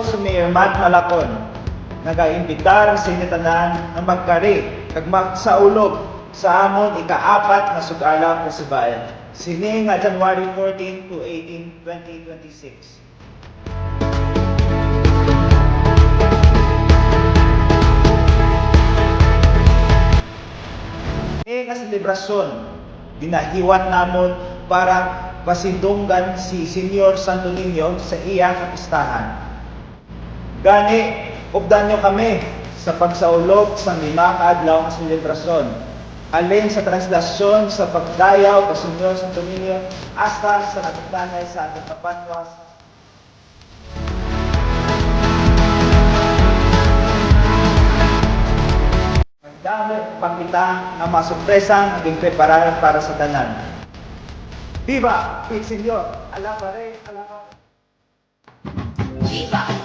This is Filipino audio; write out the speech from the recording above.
ako sa Mayor Matt Malacon. Nagaimbitar sa inyo tanan na magkari kag magsaulog sa amon ika-4 na sugala sa bayan. Sini nga January 14 to 18, 2026. Nga selebrasyon, ginahiwat namon para pasindunggan si Senyor Santo Niño sa iyang kapistahan. Gani, updan nyo kami sa pagsaulog sa 5 kaadlaw nga selebrasyon. Alin sa translasyon sa pagdayaw ka Senyor Santo Niño hasta sa natutanay sa atong kapatwas. Dami pa kita nga mga sorpresang naging preparar para sa tanan. Viva! Pig Senyor! Ala pare! Ala pare! Viva!